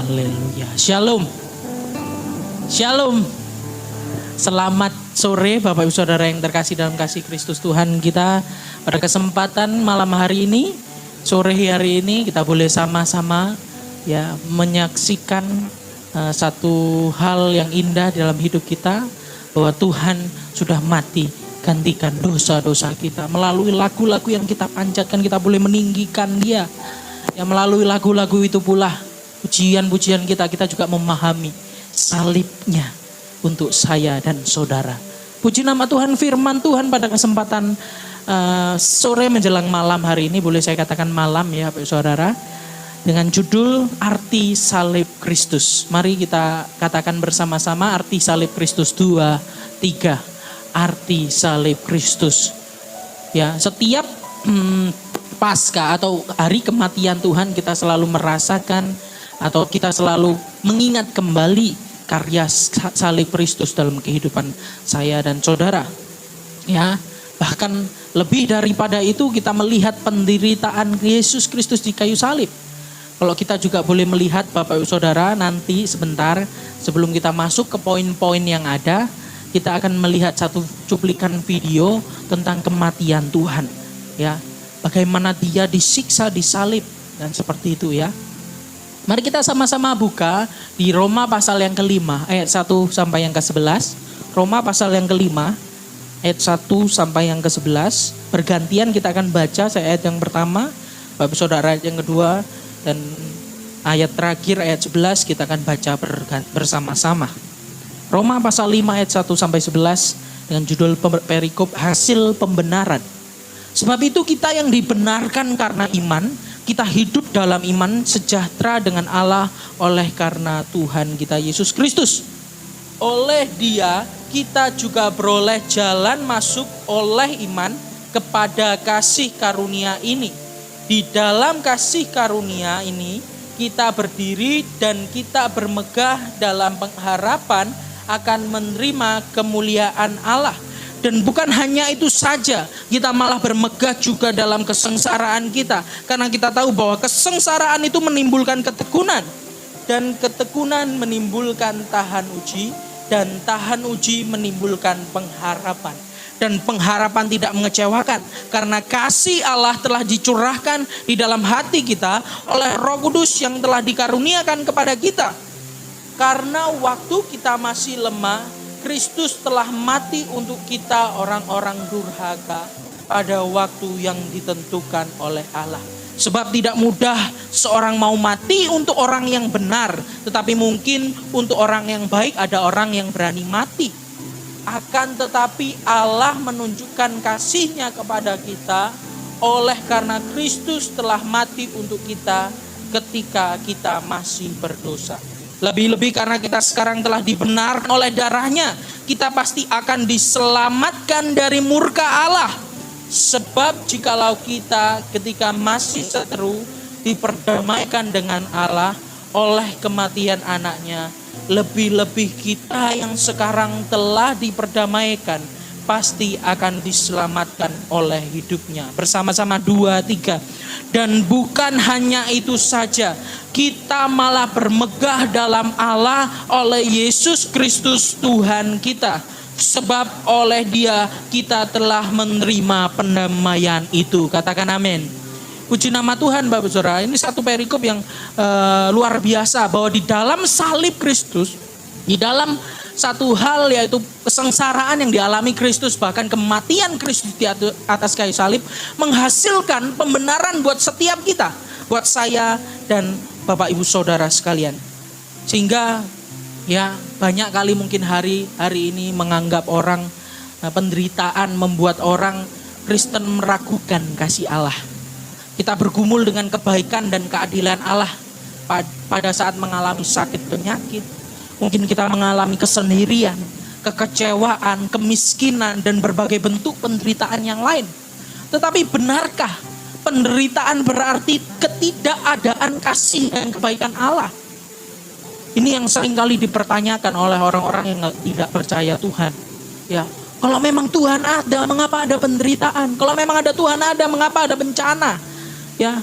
Haleluya. Shalom. Shalom. Selamat sore Bapak Ibu Saudara yang terkasih dalam kasih Kristus Tuhan kita. Pada kesempatan malam hari ini, sore hari ini kita boleh sama-sama ya menyaksikan satu hal yang indah dalam hidup kita, bahwa Tuhan sudah mati gantikan dosa-dosa kita. Melalui lagu-lagu yang kita panjatkan, kita boleh meninggikan Dia. Ya, melalui lagu-lagu itu pula pujian-pujian kita juga memahami salibnya untuk saya dan saudara. Puji nama Tuhan, firman Tuhan pada kesempatan sore menjelang malam hari ini, boleh saya katakan malam ya Bapak Saudara, dengan judul Arti Salib Kristus. Mari kita katakan bersama-sama arti salib Kristus. 2, 3. Arti salib Kristus. Ya, setiap Paskah atau hari kematian Tuhan, kita selalu merasakan atau kita selalu mengingat kembali karya salib Kristus dalam kehidupan saya dan saudara. Ya, bahkan lebih daripada itu kita melihat penderitaan Yesus Kristus di kayu salib. Kalau kita juga boleh melihat Bapak Ibu Saudara, nanti sebentar sebelum kita masuk ke poin-poin yang ada, kita akan melihat satu cuplikan video tentang kematian Tuhan. Ya, bagaimana Dia disiksa, disalib dan seperti itu ya. Mari kita sama-sama buka di Roma pasal yang ke-5 ayat 1 sampai yang ke-11. Roma pasal yang ke-5 ayat 1 sampai yang ke-11. Bergantian kita akan baca, saya ayat yang pertama, Bapak Saudara ayat yang kedua, dan ayat terakhir ayat 11 kita akan baca bersama-sama. Roma pasal 5 ayat 1 sampai 11 dengan judul perikop hasil pembenaran. Sebab itu kita yang dibenarkan karena iman, kita hidup dalam iman, sejahtera dengan Allah oleh karena Tuhan kita Yesus Kristus. Oleh Dia kita juga beroleh jalan masuk oleh iman kepada kasih karunia ini. Di dalam kasih karunia ini kita berdiri dan kita bermegah dalam pengharapan akan menerima kemuliaan Allah. Dan bukan hanya itu saja, kita malah bermegah juga dalam kesengsaraan kita. Karena kita tahu bahwa kesengsaraan itu menimbulkan ketekunan. Dan ketekunan menimbulkan tahan uji. Dan tahan uji menimbulkan pengharapan. Dan pengharapan tidak mengecewakan. Karena kasih Allah telah dicurahkan di dalam hati kita oleh Roh Kudus yang telah dikaruniakan kepada kita. Karena waktu kita masih lemah, Kristus telah mati untuk kita orang-orang durhaka pada waktu yang ditentukan oleh Allah. Sebab tidak mudah seorang mau mati untuk orang yang benar, tetapi mungkin untuk orang yang baik ada orang yang berani mati. Akan tetapi Allah menunjukkan kasih-Nya kepada kita oleh karena Kristus telah mati untuk kita ketika kita masih berdosa. Lebih-lebih karena kita sekarang telah dibenarkan oleh darah-Nya, kita pasti akan diselamatkan dari murka Allah. Sebab jikalau kita ketika masih seteru diperdamaikan dengan Allah oleh kematian anaknya, lebih-lebih kita yang sekarang telah diperdamaikan pasti akan diselamatkan oleh hidupnya. Bersama-sama 2, 3. Dan bukan hanya itu saja, kita malah bermegah dalam Allah oleh Yesus Kristus Tuhan kita. Sebab oleh Dia kita telah menerima pendamaian itu. Katakan amin. Puji nama Tuhan Bapak Saudara. Ini satu perikop yang luar biasa, bahwa di dalam salib Kristus, di dalam satu hal yaitu kesengsaraan yang dialami Kristus, bahkan kematian Kristus di atas kayu salib menghasilkan pembenaran buat setiap kita, buat saya dan Bapak Ibu Saudara sekalian. Sehingga ya banyak kali mungkin hari ini menganggap orang penderitaan membuat orang Kristen meragukan kasih Allah. Kita bergumul dengan kebaikan dan keadilan Allah pada saat mengalami sakit penyakit. Mungkin kita mengalami kesendirian, kekecewaan, kemiskinan, dan berbagai bentuk penderitaan yang lain. Tetapi benarkah penderitaan berarti ketidakadaan kasih dan kebaikan Allah? Ini yang seringkali dipertanyakan oleh orang-orang yang tidak percaya Tuhan. Ya, kalau memang Tuhan ada, mengapa ada penderitaan? Kalau memang ada Tuhan ada, mengapa ada bencana? Ya,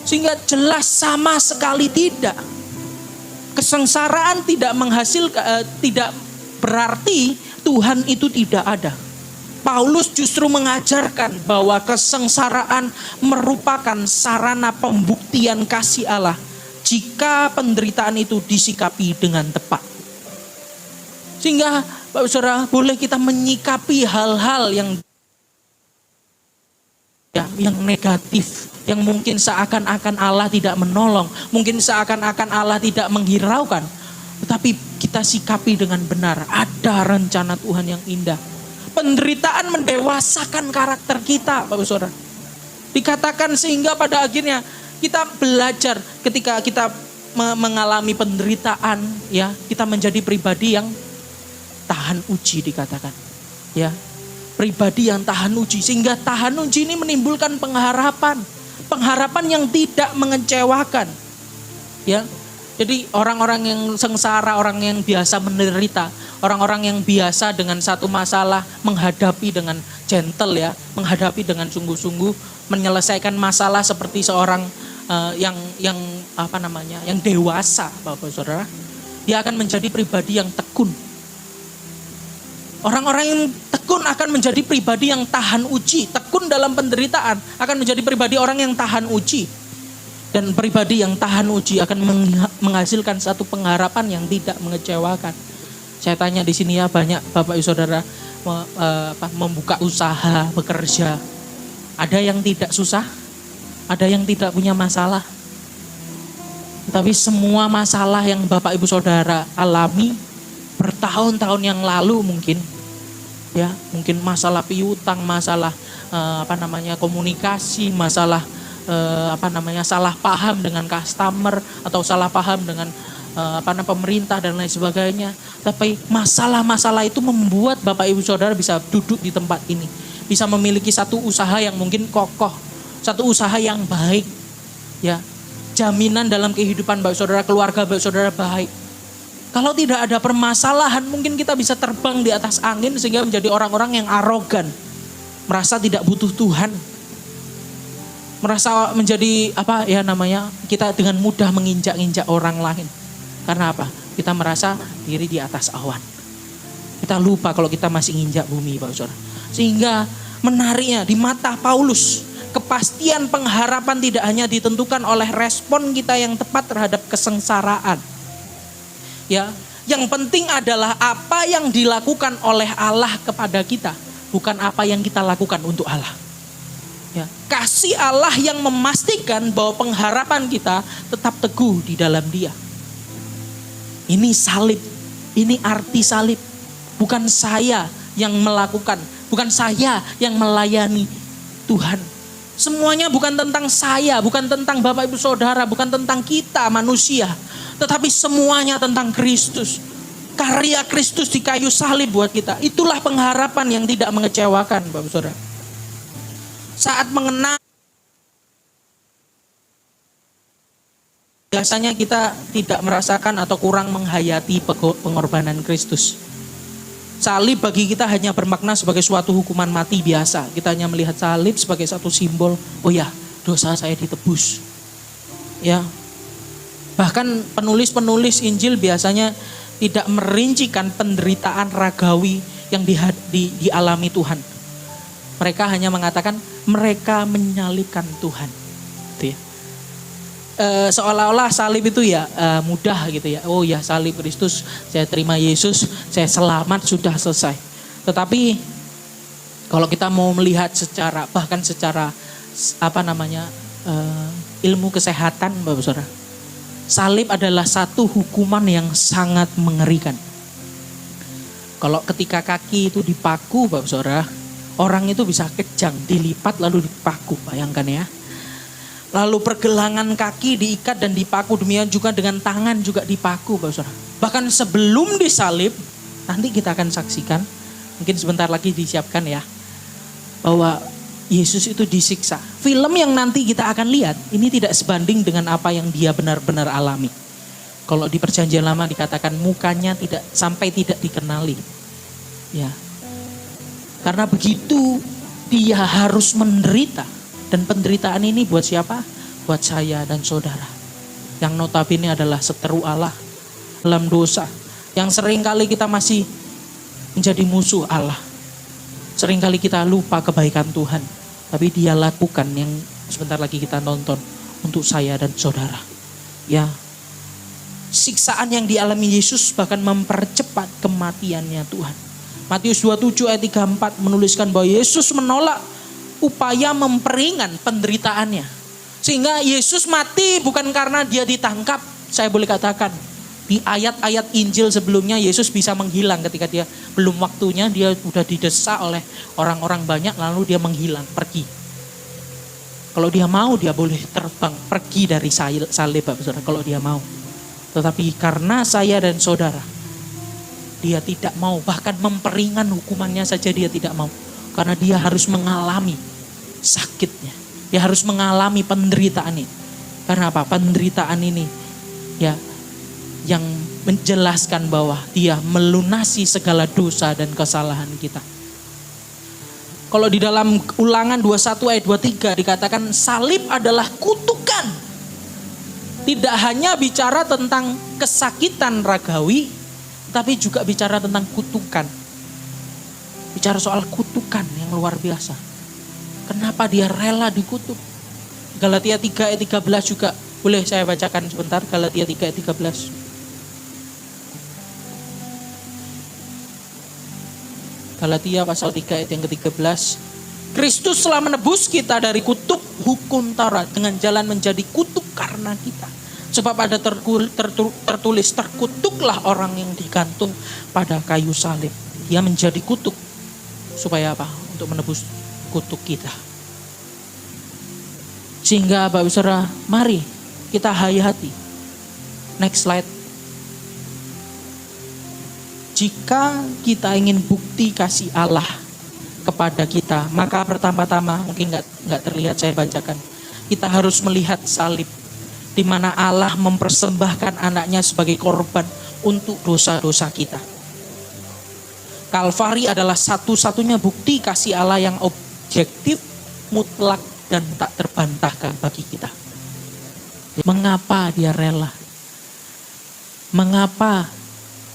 sehingga jelas sama sekali tidak. Kesengsaraan tidak berarti Tuhan itu tidak ada. Paulus justru mengajarkan bahwa kesengsaraan merupakan sarana pembuktian kasih Allah jika penderitaan itu disikapi dengan tepat. Sehingga Bapak Saudara, boleh kita menyikapi hal-hal yang negatif, yang mungkin seakan-akan Allah tidak menolong, mungkin seakan-akan Allah tidak menghiraukan, tetapi kita sikapi dengan benar. Ada rencana Tuhan yang indah. Penderitaan mendewasakan karakter kita, Bapak Saudara. Dikatakan sehingga pada akhirnya kita belajar ketika kita mengalami penderitaan, ya, kita menjadi pribadi yang tahan uji, dikatakan, ya. Pribadi yang tahan uji, sehingga tahan uji ini menimbulkan pengharapan yang tidak mengecewakan, ya. Jadi orang-orang yang sengsara, orang yang biasa menderita, orang-orang yang biasa dengan satu masalah menghadapi dengan gentle, ya, menghadapi dengan sungguh-sungguh, menyelesaikan masalah seperti seorang yang dewasa, Bapak Saudara, dia akan menjadi pribadi yang tekun. Orang-orang yang tekun akan menjadi pribadi yang tahan uji. Tekun dalam penderitaan akan menjadi pribadi orang yang tahan uji. Dan pribadi yang tahan uji akan menghasilkan satu pengharapan yang tidak mengecewakan. Saya tanya di sini, ya, banyak Bapak Ibu Saudara membuka usaha, bekerja. Ada yang tidak susah, ada yang tidak punya masalah. Tapi semua masalah yang Bapak Ibu Saudara alami bertahun-tahun yang lalu mungkin, ya, mungkin masalah piutang, masalah komunikasi, masalah salah paham dengan customer atau salah paham dengan pemerintah dan lain sebagainya. Tapi masalah-masalah itu membuat Bapak Ibu Saudara bisa duduk di tempat ini, bisa memiliki satu usaha yang mungkin kokoh, satu usaha yang baik, ya. Jaminan dalam kehidupan Bapak Saudara, keluarga Bapak Saudara baik. Kalau tidak ada permasalahan, mungkin kita bisa terbang di atas angin sehingga menjadi orang-orang yang arogan, merasa tidak butuh Tuhan, merasa menjadi kita dengan mudah menginjak-injak orang lain. Karena apa? Kita merasa diri di atas awan. Kita lupa kalau kita masih nginjak bumi, Bapak Saudara. Sehingga menariknya di mata Paulus, kepastian pengharapan tidak hanya ditentukan oleh respon kita yang tepat terhadap kesengsaraan. Ya, yang penting adalah apa yang dilakukan oleh Allah kepada kita, bukan apa yang kita lakukan untuk Allah. Ya, kasih Allah yang memastikan bahwa pengharapan kita tetap teguh di dalam Dia. Ini salib, ini arti salib. Bukan saya yang melakukan, bukan saya yang melayani Tuhan. Semuanya bukan tentang saya, bukan tentang Bapak Ibu Saudara, bukan tentang kita manusia. Tetapi semuanya tentang Kristus. Karya Kristus di kayu salib buat kita. Itulah pengharapan yang tidak mengecewakan, Bapak Saudara. Saat mengenal, biasanya kita tidak merasakan atau kurang menghayati pengorbanan Kristus. Salib bagi kita hanya bermakna sebagai suatu hukuman mati biasa. Kita hanya melihat salib sebagai satu simbol, oh ya, dosa saya ditebus. Ya. Bahkan penulis-penulis Injil biasanya tidak merincikan penderitaan ragawi yang dialami Tuhan. Mereka hanya mengatakan mereka menyalibkan Tuhan. Gitu ya. Seolah-olah salib itu ya mudah gitu ya. Oh ya, salib Kristus, saya terima Yesus, saya selamat, sudah selesai. Tetapi kalau kita mau melihat secara ilmu kesehatan, Bapak Saudara, salib adalah satu hukuman yang sangat mengerikan. Kalau ketika kaki itu dipaku, Bapak Saudara, orang itu bisa kejang, dilipat lalu dipaku, bayangkan ya. Lalu pergelangan kaki diikat dan dipaku, demikian juga dengan tangan juga dipaku, Bapak Saudara. Bahkan sebelum disalib, nanti kita akan saksikan, mungkin sebentar lagi disiapkan ya, bahwa Yesus itu disiksa. Film yang nanti kita akan lihat, ini tidak sebanding dengan apa yang dia benar-benar alami. Kalau di Perjanjian Lama dikatakan mukanya tidak dikenali. Ya. Karena begitu dia harus menderita. Dan penderitaan ini buat siapa? Buat saya dan saudara. Yang notabene adalah seteru Allah. dalam dosa. Yang seringkali kita masih menjadi musuh Allah. Seringkali kita lupa kebaikan Tuhan. Tapi Dia lakukan yang sebentar lagi kita nonton untuk saya dan saudara. Ya, siksaan yang dialami Yesus bahkan mempercepat kematiannya Tuhan. Matius 27 ayat 34 menuliskan bahwa Yesus menolak upaya memperingan penderitaannya. Sehingga Yesus mati bukan karena Dia ditangkap. Saya boleh katakan, di ayat-ayat Injil sebelumnya Yesus bisa menghilang ketika Dia belum waktunya, Dia sudah didesak oleh orang-orang banyak lalu Dia menghilang, pergi. Kalau Dia mau Dia boleh terbang, pergi dari salib Bapak Saudara kalau Dia mau. Tetapi karena saya dan saudara, Dia tidak mau, bahkan memperingan hukumannya saja Dia tidak mau. Karena Dia harus mengalami sakitnya. Dia harus mengalami penderitaan ini. Karena apa? Penderitaan ini ya yang menjelaskan bahwa Dia melunasi segala dosa dan kesalahan kita. Kalau di dalam Ulangan 21 ayat 23 dikatakan salib adalah kutukan. Tidak hanya bicara tentang kesakitan ragawi, tapi juga bicara tentang kutukan. Bicara soal kutukan yang luar biasa. Kenapa Dia rela dikutuk? Galatia 3 ayat 13 juga. Boleh saya bacakan sebentar Galatia 3 ayat 13. Galatia pasal 3 ayat yang ke-13. Kristus telah menebus kita dari kutuk hukum Taurat dengan jalan menjadi kutuk karena kita. Sebab ada tertulis terkutuklah orang yang digantung pada kayu salib. Dia menjadi kutuk. Supaya apa? Untuk menebus kutuk kita. Sehingga Bapak Saudara, mari kita hayati. Next slide. Jika kita ingin bukti kasih Allah kepada kita, maka pertama-tama mungkin nggak terlihat, saya bacakan. Kita harus melihat salib, di mana Allah mempersembahkan anaknya sebagai korban untuk dosa-dosa kita. Kalvari adalah satu-satunya bukti kasih Allah yang objektif, mutlak, dan tak terbantahkan bagi kita. Mengapa Dia rela? Mengapa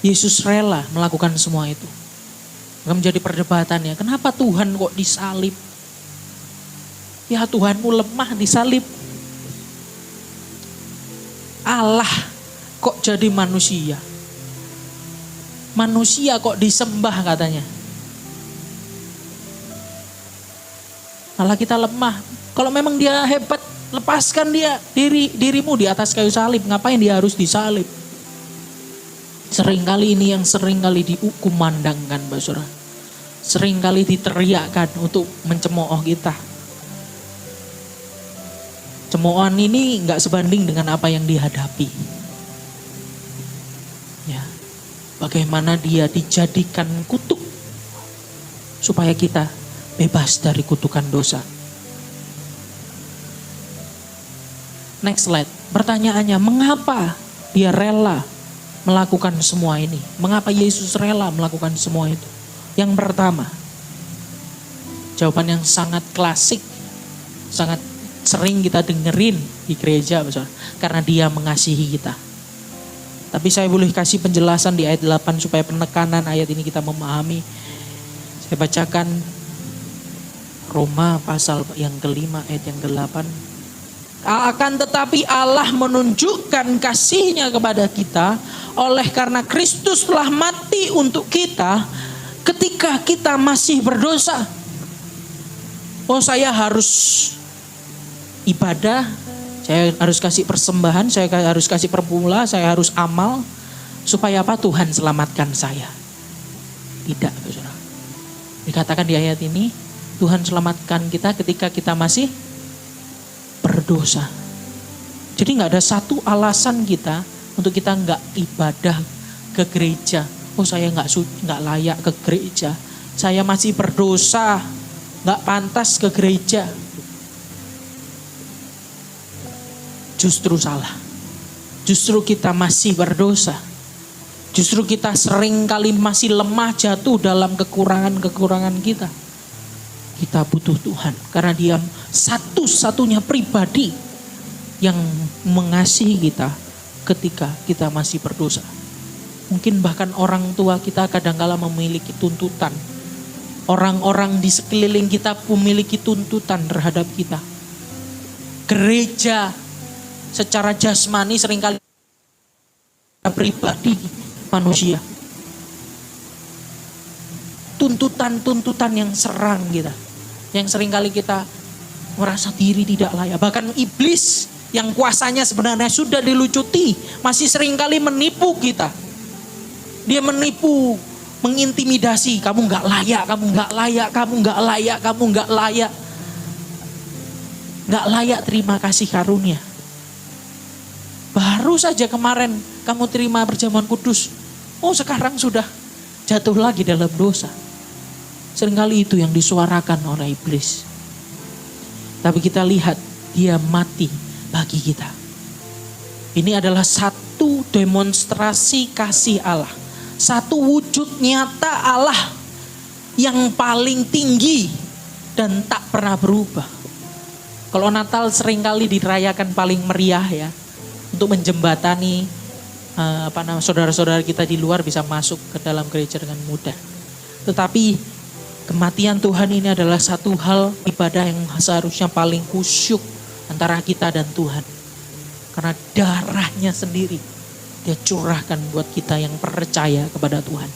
Yesus rela melakukan semua itu? Akan menjadi perdebatannya. Kenapa Tuhan kok disalib? Ya Tuhanmu lemah disalib. Allah kok jadi manusia? Manusia kok disembah katanya. Allah kita lemah. Kalau memang Dia hebat, lepaskan Dia dirimu di atas kayu salib. Ngapain Dia harus disalib? Seringkali ini yang seringkali dikumandangkan, Bapak Saudara. Seringkali diteriakkan untuk mencemooh kita. Cemoohan ini nggak sebanding dengan apa yang dihadapi. Ya, bagaimana Dia dijadikan kutuk supaya kita bebas dari kutukan dosa. Next slide. Pertanyaannya, mengapa Dia rela melakukan semua ini? Mengapa Yesus rela melakukan semua itu? Yang pertama, jawaban yang sangat klasik, sangat sering kita dengerin di gereja, karena Dia mengasihi kita. Tapi saya boleh kasih penjelasan di ayat 8 supaya penekanan ayat ini kita memahami. Saya bacakan Roma pasal yang ke-5 ayat yang ke-8. Akan tetapi Allah menunjukkan kasih-Nya kepada kita oleh karena Kristus telah mati untuk kita ketika kita masih berdosa. Oh, saya harus ibadah, saya harus kasih persembahan, saya harus kasih perpula, saya harus amal supaya apa? Tuhan selamatkan saya. Tidak, Saudara. Dikatakan di ayat ini, Tuhan selamatkan kita ketika kita masih berdosa. Jadi nggak ada satu alasan kita untuk kita nggak ibadah ke gereja. Oh, saya nggak layak ke gereja. Saya masih berdosa, nggak pantas ke gereja. Justru salah. Justru kita masih berdosa. Justru kita sering kali masih lemah jatuh dalam kekurangan-kekurangan kita. Kita butuh Tuhan karena Dia satu-satunya pribadi yang mengasihi kita ketika kita masih berdosa. Mungkin bahkan orang tua kita kadangkala memiliki tuntutan. Orang-orang di sekeliling kita memiliki tuntutan terhadap kita. Gereja secara jasmani seringkali pribadi manusia. Tuntutan-tuntutan yang serang kita. Yang seringkali kita merasa diri tidak layak. Bahkan iblis yang kuasanya sebenarnya sudah dilucuti masih seringkali menipu kita. Dia menipu, mengintimidasi, kamu nggak layak, kamu nggak layak, kamu nggak layak, kamu nggak layak. Nggak layak terima kasih karunia. Baru saja kemarin kamu terima perjamuan kudus. Oh sekarang sudah jatuh lagi dalam dosa. Seringkali itu yang disuarakan oleh iblis. Tapi kita lihat dia mati bagi kita. Ini adalah satu demonstrasi kasih Allah. Satu wujud nyata Allah yang paling tinggi dan tak pernah berubah. Kalau Natal seringkali dirayakan paling meriah ya. Untuk menjembatani saudara-saudara kita di luar bisa masuk ke dalam gereja dengan mudah. Tetapi kematian Tuhan ini adalah satu hal ibadah yang seharusnya paling khusyuk antara kita dan Tuhan. Karena darahnya sendiri dia curahkan buat kita yang percaya kepada Tuhan.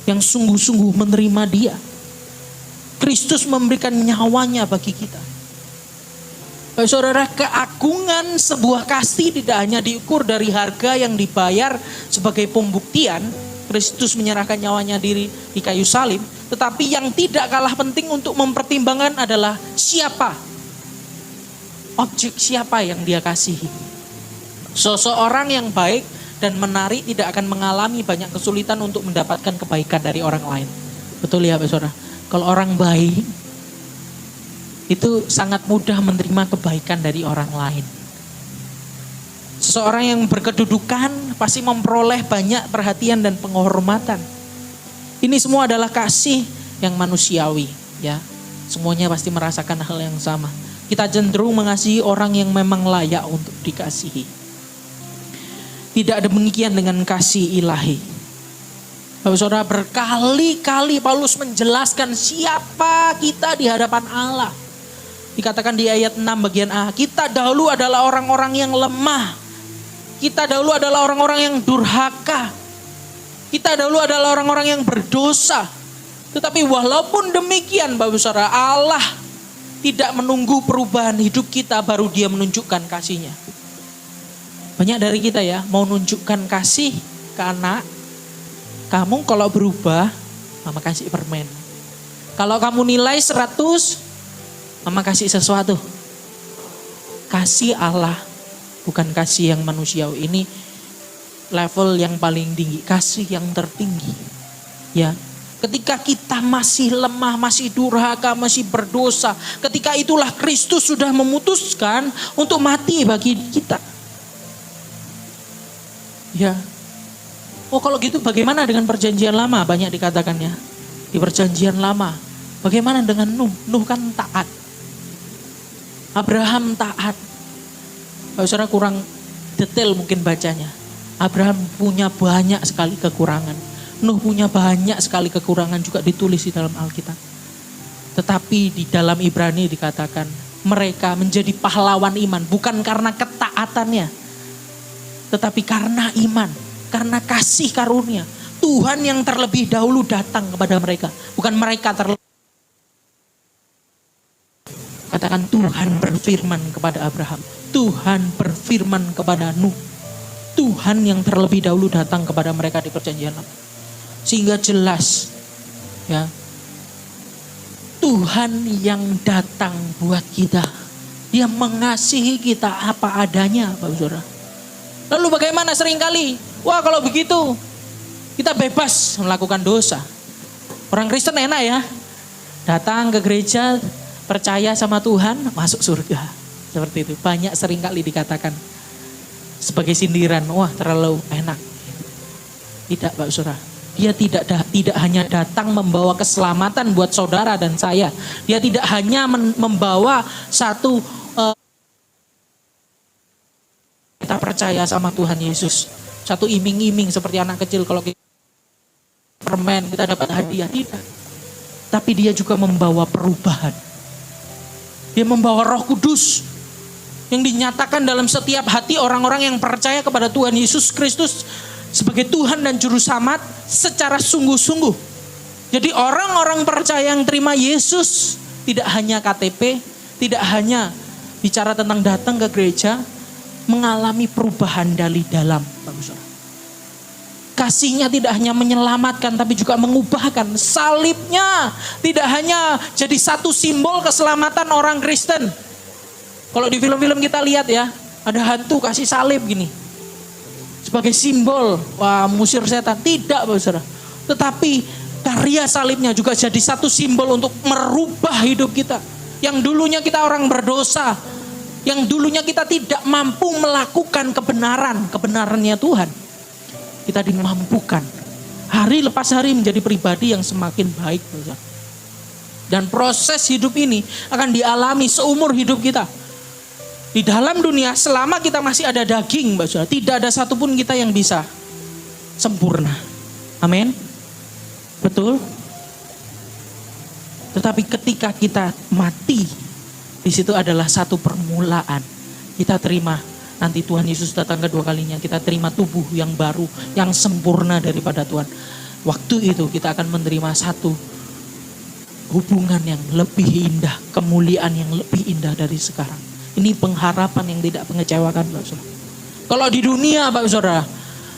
Yang sungguh-sungguh menerima dia. Kristus memberikan nyawanya bagi kita. Baik saudara, keagungan sebuah kasih tidak hanya diukur dari harga yang dibayar sebagai pembuktian. Kristus menyerahkan nyawanya diri di kayu salib. Tetapi yang tidak kalah penting untuk mempertimbangkan adalah siapa. Objek siapa yang dia kasihi. Seseorang yang baik dan menarik tidak akan mengalami banyak kesulitan untuk mendapatkan kebaikan dari orang lain. Betul ya saudara? Kalau orang baik itu sangat mudah menerima kebaikan dari orang lain. Seseorang yang berkedudukan pasti memperoleh banyak perhatian dan penghormatan. Ini semua adalah kasih yang manusiawi, ya. Semuanya pasti merasakan hal yang sama. Kita cenderung mengasihi orang yang memang layak untuk dikasihi. Tidak demikian dengan kasih ilahi. Bapak saudara, berkali-kali Paulus menjelaskan siapa kita di hadapan Allah. Dikatakan di ayat 6 bagian A, kita dahulu adalah orang-orang yang lemah. Kita dahulu adalah orang-orang yang durhaka. Kita dahulu adalah orang-orang yang berdosa. Tetapi walaupun demikian Bapak saudara, Allah tidak menunggu perubahan hidup kita baru dia menunjukkan kasih-Nya. Banyak dari kita ya mau nunjukkan kasih ke anak. Kamu kalau berubah, mama kasih permen. Kalau kamu nilai 100, mama kasih sesuatu. Kasih Allah, bukan kasih yang manusiawi. Ini level yang paling tinggi, kasih yang tertinggi. Ya, ketika kita masih lemah, masih durhaka, masih berdosa, ketika itulah Kristus sudah memutuskan untuk mati bagi kita. Ya. Oh kalau gitu bagaimana dengan perjanjian lama? Banyak dikatakannya. Di perjanjian lama. Bagaimana dengan Nuh? Nuh kan taat. Abraham taat. Kalau saudara kurang detail mungkin bacanya. Abraham punya banyak sekali kekurangan. Nuh punya banyak sekali kekurangan juga ditulis di dalam Alkitab. Tetapi di dalam Ibrani dikatakan mereka menjadi pahlawan iman. Bukan karena ketaatannya. Tetapi karena iman, karena kasih karunia, Tuhan yang terlebih dahulu datang kepada mereka. Bukan mereka terlebih. Katakan Tuhan berfirman kepada Abraham. Tuhan berfirman kepada Nuh. Tuhan yang terlebih dahulu datang kepada mereka di perjanjian lama. Sehingga jelas ya, Tuhan yang datang buat kita. Dia mengasihi kita apa adanya Bapak Saudara. Lalu bagaimana seringkali? Wah kalau begitu kita bebas melakukan dosa. Orang Kristen enak ya. Datang ke gereja, percaya sama Tuhan, masuk surga. Seperti itu. Banyak seringkali dikatakan sebagai sindiran. Wah terlalu enak. Tidak Pak Saudara. Dia tidak hanya datang membawa keselamatan buat saudara dan saya. Dia tidak hanya membawa satu kita percaya sama Tuhan Yesus. satu iming-iming seperti anak kecil kalau kita permen kita dapat hadiah, tidak. Tapi dia juga membawa perubahan. Dia membawa Roh Kudus yang dinyatakan dalam setiap hati orang-orang yang percaya kepada Tuhan Yesus Kristus sebagai Tuhan dan Juru Selamat secara sungguh-sungguh. Jadi orang-orang percaya yang terima Yesus tidak hanya KTP, tidak hanya bicara tentang datang ke gereja, mengalami perubahan dari dalam. Kasihnya tidak hanya menyelamatkan tapi juga mengubahkan. Salibnya tidak hanya jadi satu simbol keselamatan orang Kristen. Kalau di film-film kita lihat ya, ada hantu kasih salib gini. Sebagai simbol, wah musir setan. Tidak, Bapak Saudara. Tetapi karya salibnya juga jadi satu simbol untuk merubah hidup kita. Yang dulunya kita orang berdosa. Yang dulunya kita tidak mampu melakukan kebenarannya Tuhan. Kita dimampukan. Hari lepas hari menjadi pribadi yang semakin baik. Bapak Saudara. Dan proses hidup ini akan dialami seumur hidup kita. Di dalam dunia selama kita masih ada daging, Mbak Saudara, tidak ada satupun kita yang bisa sempurna. Amin. Betul? Tetapi ketika kita mati, di situ adalah satu permulaan. Kita terima nanti Tuhan Yesus datang kedua kalinya, kita terima tubuh yang baru, yang sempurna daripada Tuhan. Waktu itu kita akan menerima satu hubungan yang lebih indah, kemuliaan yang lebih indah dari sekarang. Ini pengharapan yang tidak mengecewakan, Bapak Saudara. Kalau di dunia, Bapak Saudara,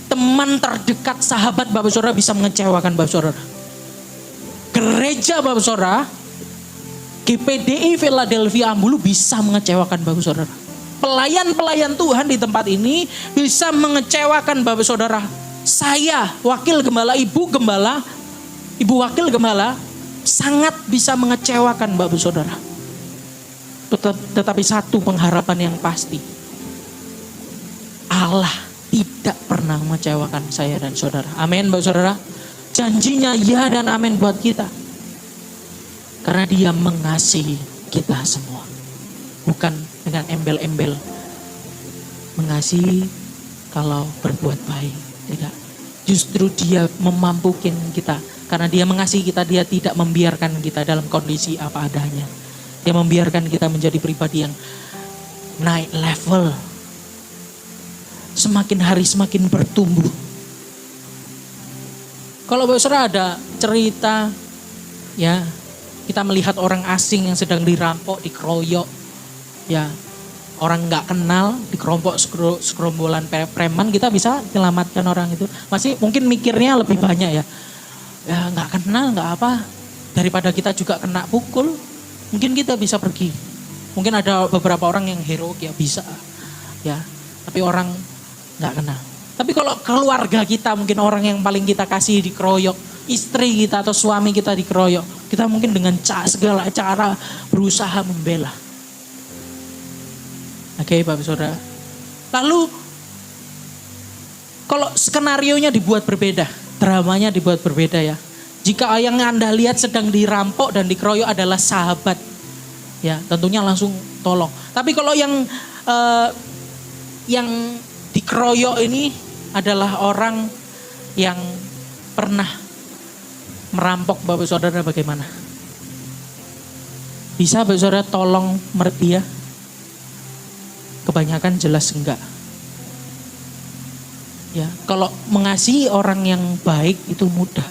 teman terdekat, sahabat Bapak Saudara bisa mengecewakan Bapak Saudara. Gereja Bapak Saudara, GPDI Philadelphia Ambulu bisa mengecewakan Bapak Saudara. Pelayan-pelayan Tuhan di tempat ini bisa mengecewakan Bapak Saudara. Saya, wakil gembala, ibu wakil gembala, sangat bisa mengecewakan Bapak Saudara. Tetapi satu pengharapan yang pasti, Allah tidak pernah mengecewakan saya dan saudara. Amin, Bapak Saudara. Janjinya ya dan amin buat kita. Karena Dia mengasihi kita semua. Bukan dengan embel-embel. Mengasihi kalau berbuat baik. Tidak. Justru Dia memampukan kita. Karena Dia mengasihi kita, Dia tidak membiarkan kita dalam kondisi apa adanya. Dia membiarkan kita menjadi pribadi yang naik level. Semakin hari semakin bertumbuh. Kalau Bapak Saudara ada cerita, ya kita melihat orang asing yang sedang dirampok, dikeroyok, ya orang nggak kenal, dikerompok segerombolan preman, kita bisa menyelamatkan orang itu. Masih mungkin mikirnya lebih banyak ya nggak kenal, nggak apa, daripada kita juga kena pukul. Mungkin kita bisa pergi. Mungkin ada beberapa orang yang heroik ya bisa. Ya, tapi orang nggak kenal. Tapi kalau keluarga kita, mungkin orang yang paling kita kasih dikeroyok, istri kita atau suami kita dikeroyok, kita mungkin dengan segala cara berusaha membela. Oke, Bapak Saudara. Lalu kalau skenarionya dibuat berbeda, dramanya dibuat berbeda ya. Jika yang Anda lihat sedang dirampok dan dikeroyok adalah sahabat, ya tentunya langsung tolong. Tapi kalau yang dikeroyok ini adalah orang yang pernah merampok, Bapak Saudara, bagaimana? Bisa Bapak Saudara tolong dia? Kebanyakan jelas enggak. Ya, kalau mengasihi orang yang baik itu mudah.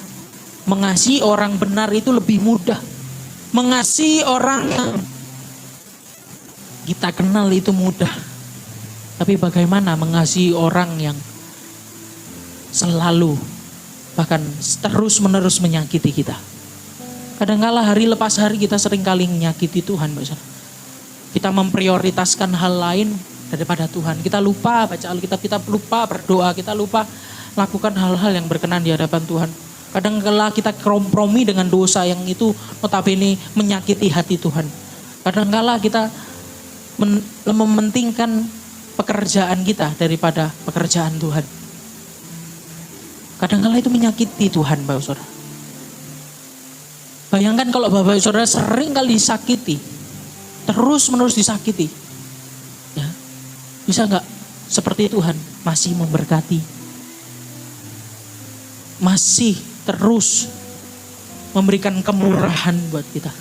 Mengasihi orang benar itu lebih mudah. Mengasihi orang yang kita kenal itu mudah. Tapi bagaimana mengasihi orang yang selalu bahkan terus-menerus menyakiti kita? Kadang-kala hari lepas hari kita seringkali menyakiti Tuhan, Bapak. Kita memprioritaskan hal lain daripada Tuhan. Kita lupa baca Alkitab, kita lupa berdoa, kita lupa lakukan hal-hal yang berkenan di hadapan Tuhan. Kadang-kala kita kompromi dengan dosa yang itu notabene menyakiti hati Tuhan. Kadang-kala kita mementingkan pekerjaan kita daripada pekerjaan Tuhan. Kadang-kala itu menyakiti Tuhan, Bapak Saudara. Bayangkan kalau Bapak Saudara sering kali disakiti, terus-menerus disakiti. Ya, bisa gak seperti Tuhan masih memberkati masih terus memberikan kemurahan buat kita.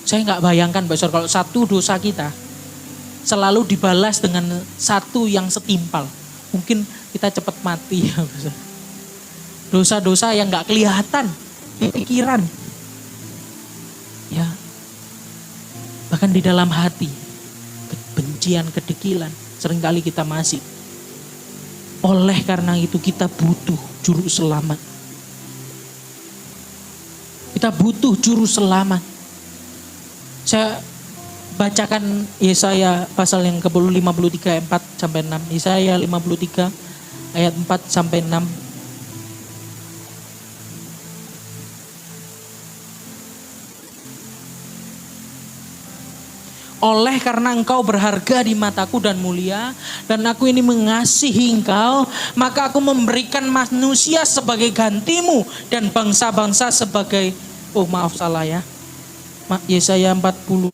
Saya nggak bayangkan besar kalau satu dosa kita selalu dibalas dengan satu yang setimpal. Mungkin kita cepat mati ya besar. Dosa-dosa yang nggak kelihatan di pikiran, ya, bahkan di dalam hati, kebencian, kedekilan, seringkali kita masih. Oleh karena itu kita butuh juru selamat. Kita butuh juru selamat. Saya bacakan Yesaya pasal yang ke-53 ayat 4 sampai 6. Yesaya 53 ayat 4 sampai 6. Oleh karena engkau berharga di mataku dan mulia, dan aku ini mengasihi engkau, maka aku memberikan manusia sebagai gantimu dan bangsa-bangsa sebagai, Yesaya 40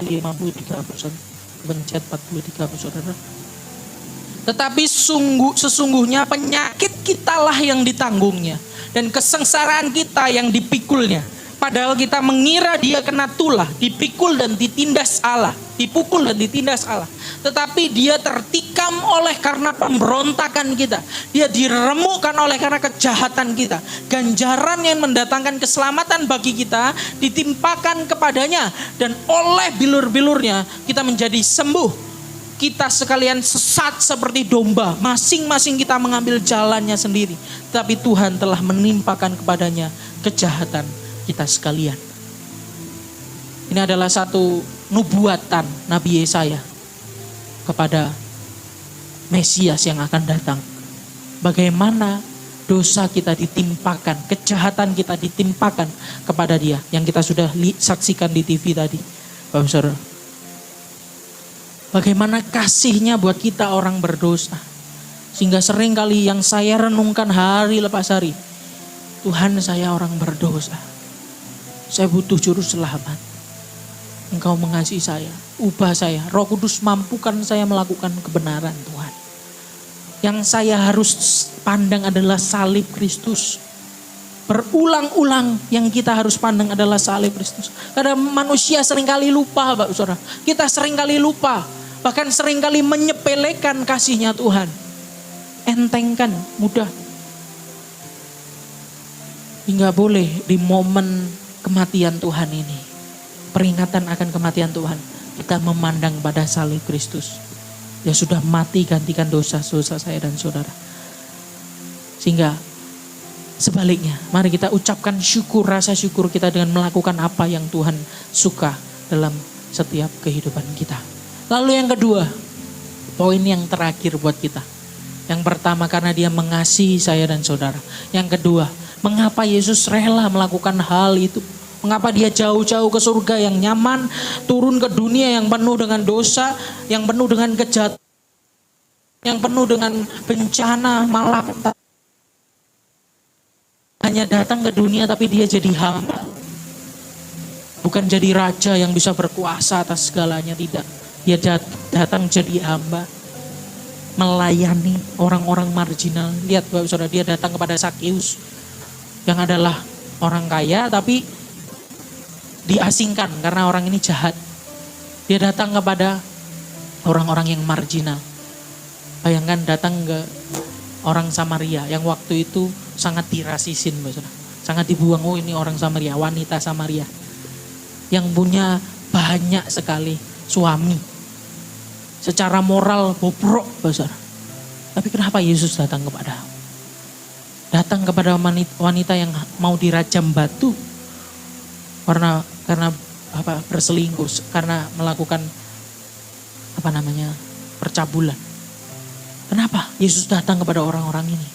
53%, pencet 43 saudara. Tetapi sesungguhnya penyakit kitalah yang ditanggungnya, dan kesengsaraan kita yang dipikulnya. Padahal kita mengira dia kena tulah, dipikul dan ditindas Allah, dipukul dan ditindas Allah. Tetapi dia tertikam oleh karena pemberontakan kita. Dia diremukkan oleh karena kejahatan kita. Ganjaran yang mendatangkan keselamatan bagi kita ditimpakan kepadanya. Dan oleh bilur-bilurnya kita menjadi sembuh. Kita sekalian sesat seperti domba. Masing-masing kita mengambil jalannya sendiri. Tapi Tuhan telah menimpakan kepadanya kejahatan kita sekalian. Ini adalah satu nubuatan Nabi Yesaya kepada Mesias yang akan datang. Bagaimana dosa kita ditimpakan, kejahatan kita ditimpakan kepada dia, yang kita sudah saksikan di TV tadi, Bapak Saudara. Bagaimana kasihnya buat kita orang berdosa, sehingga sering kali yang saya renungkan hari lepas hari, Tuhan, saya orang berdosa. Saya butuh juru selamat. Engkau mengasihi saya, ubah saya. Roh Kudus mampukan saya melakukan kebenaran Tuhan. Yang saya harus pandang adalah salib Kristus. Berulang-ulang yang kita harus pandang adalah salib Kristus. Karena manusia seringkali lupa, Pak Saudara. Kita seringkali lupa, bahkan seringkali menyepelekan kasihnya Tuhan. Entengkan, mudah. Hingga boleh di momen kematian Tuhan ini, peringatan akan kematian Tuhan, kita memandang pada salib Kristus. Dia sudah mati gantikan dosa-dosa saya dan saudara. Sehingga sebaliknya, mari kita ucapkan syukur, rasa syukur kita dengan melakukan apa yang Tuhan suka dalam setiap kehidupan kita. Lalu yang kedua, poin yang terakhir buat kita. Yang pertama, karena dia mengasihi saya dan saudara. Yang kedua, mengapa Yesus rela melakukan hal itu? Mengapa dia jauh-jauh ke surga yang nyaman, turun ke dunia yang penuh dengan dosa, yang penuh dengan kejahatan, yang penuh dengan bencana, malapetaka. Hanya datang ke dunia tapi dia jadi hamba. Bukan jadi raja yang bisa berkuasa atas segalanya, tidak. Dia datang jadi hamba, melayani orang-orang marginal. Lihat Bapak Saudara, dia datang kepada Sakeus yang adalah orang kaya tapi diasingkan karena orang ini jahat. Dia datang kepada orang-orang yang marginal. Bayangkan datang ke orang Samaria yang waktu itu sangat dirasisin, sangat dibuang. Oh, ini orang Samaria, wanita Samaria yang punya banyak sekali suami. Secara moral bobrok, besar. Tapi kenapa Yesus datang kepada wanita yang mau dirajam batu karena berselingkuh, karena melakukan percabulan. Kenapa Yesus datang kepada orang-orang ini?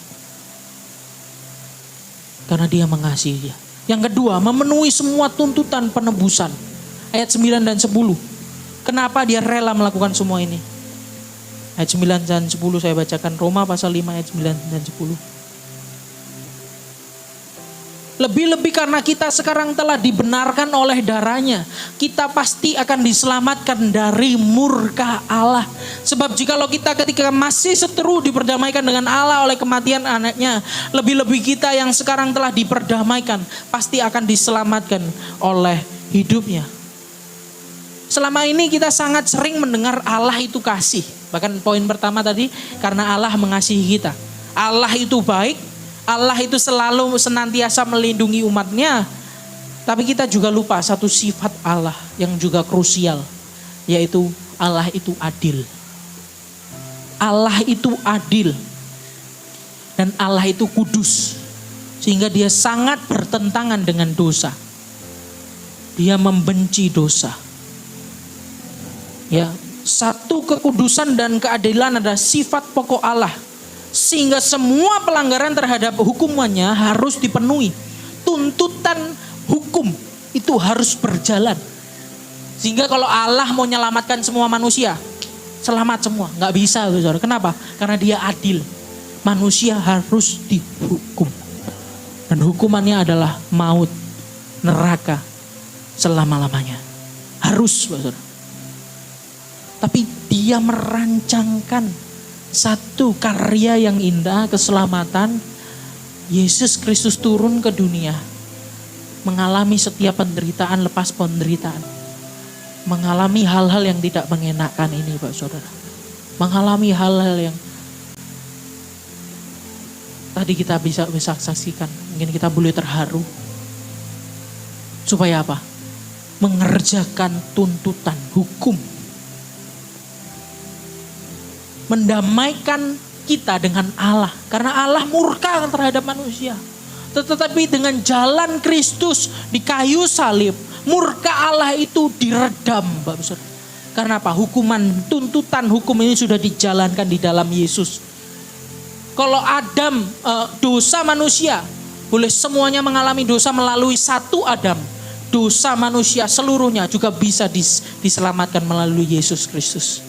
Karena dia mengasihi dia. Yang kedua, memenuhi semua tuntutan penebusan. Ayat 9 dan 10. Kenapa dia rela melakukan semua ini? Ayat 9 dan 10 saya bacakan. Roma pasal 5 ayat 9 dan 10. Lebih-lebih karena kita sekarang telah dibenarkan oleh darahnya. Kita pasti akan diselamatkan dari murka Allah. Sebab jikalau kita ketika masih seteru diperdamaikan dengan Allah oleh kematian anaknya. Lebih-lebih kita yang sekarang telah diperdamaikan. Pasti akan diselamatkan oleh hidupnya. Selama ini kita sangat sering mendengar Allah itu kasih. Bahkan poin pertama tadi, karena Allah mengasihi kita. Allah itu baik. Allah itu selalu senantiasa melindungi umatnya. Tapi kita juga lupa satu sifat Allah yang juga krusial. Yaitu Allah itu adil. Allah itu adil. Dan Allah itu kudus. Sehingga dia sangat bertentangan dengan dosa. Dia membenci dosa. Ya, satu kekudusan dan keadilan adalah sifat pokok Allah. Sehingga semua pelanggaran terhadap hukumannya harus dipenuhi. Tuntutan hukum itu harus berjalan. Sehingga kalau Allah mau menyelamatkan semua manusia, selamat semua. Nggak bisa, saudara. Kenapa? Karena dia adil. Manusia harus dihukum. Dan hukumannya adalah maut, neraka, selama-lamanya. Harus, saudara. Tapi dia merancangkan satu karya yang indah, keselamatan. Yesus Kristus turun ke dunia, mengalami setiap penderitaan lepas penderitaan, mengalami hal-hal yang tidak mengenakan ini, Pak Saudara, mengalami hal-hal yang tadi kita bisa saksikan, mungkin kita boleh terharu. Supaya apa? Mengerjakan tuntutan hukum, mendamaikan kita dengan Allah. Karena Allah murka terhadap manusia. Tetapi dengan jalan Kristus di kayu salib, murka Allah itu diredam, Bapak Saudara. Karena apa? Hukuman, tuntutan hukum ini sudah dijalankan di dalam Yesus. Kalau Adam, dosa manusia, boleh semuanya mengalami dosa melalui satu Adam. Dosa manusia seluruhnya juga bisa diselamatkan melalui Yesus Kristus.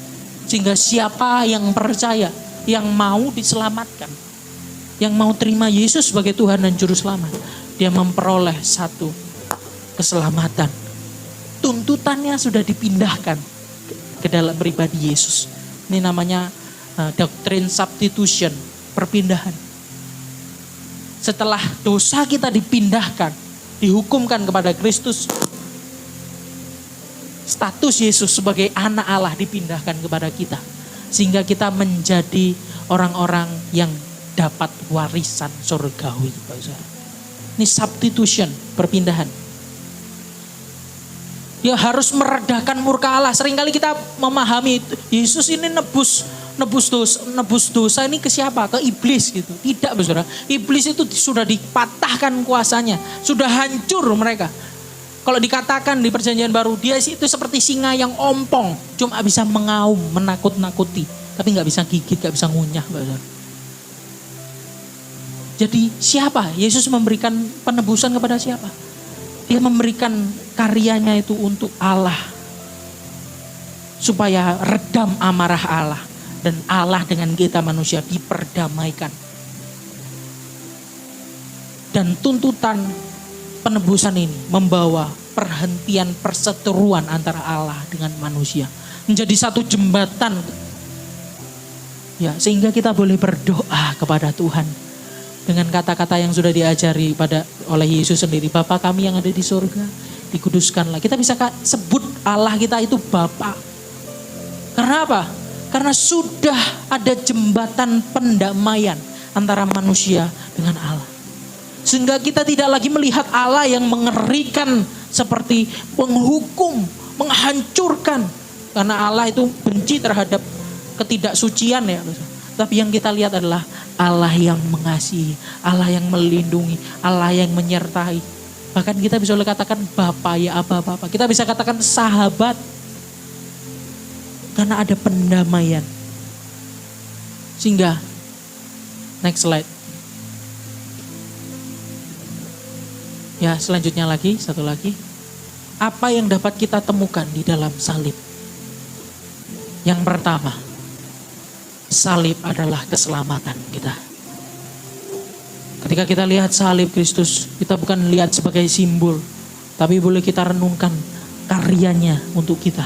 Sehingga siapa yang percaya, yang mau diselamatkan, yang mau terima Yesus sebagai Tuhan dan Juru Selamat, dia memperoleh satu keselamatan. Tuntutannya sudah dipindahkan ke dalam pribadi Yesus. Ini namanya doktrin substitution, perpindahan. Setelah dosa kita dipindahkan, dihukumkan kepada Kristus, status Yesus sebagai anak Allah dipindahkan kepada kita. Sehingga kita menjadi orang-orang yang dapat warisan surgawi. Ini substitution, perpindahan. Dia harus meredakan murka Allah. Seringkali kita memahami Yesus ini nebus dosa ini ke siapa? Ke iblis gitu. Tidak, Saudara. Iblis itu sudah dipatahkan kuasanya. Sudah hancur mereka. Kalau dikatakan di perjanjian baru, dia itu seperti singa yang ompong. Cuma bisa mengaum, menakut-nakuti. Tapi gak bisa gigit, gak bisa ngunyah. Jadi siapa? Yesus memberikan penebusan kepada siapa? Dia memberikan karyanya itu untuk Allah. Supaya redam amarah Allah. Dan Allah dengan kita manusia diperdamaikan. Dan tuntutan penebusan ini membawa perhentian perseteruan antara Allah dengan manusia. Menjadi satu jembatan. Ya, sehingga kita boleh berdoa kepada Tuhan. Dengan kata-kata yang sudah diajari oleh Yesus sendiri. Bapa kami yang ada di surga, dikuduskanlah. Kita bisa sebut Allah kita itu Bapa. Karena apa? Karena sudah ada jembatan pendamaian antara manusia dengan Allah. Sehingga kita tidak lagi melihat Allah yang mengerikan seperti menghukum, menghancurkan. Karena Allah itu benci terhadap ketidaksucian ya. Tapi yang kita lihat adalah Allah yang mengasihi, Allah yang melindungi, Allah yang menyertai. Bahkan kita bisa katakan Bapa ya Aba Bapa. Kita bisa katakan sahabat. Karena ada pendamaian. Sehingga, next slide. Ya, selanjutnya lagi, satu lagi. Apa yang dapat kita temukan di dalam salib? Yang pertama, salib adalah keselamatan kita. Ketika kita lihat salib Kristus, kita bukan lihat sebagai simbol, tapi boleh kita renungkan karyanya untuk kita.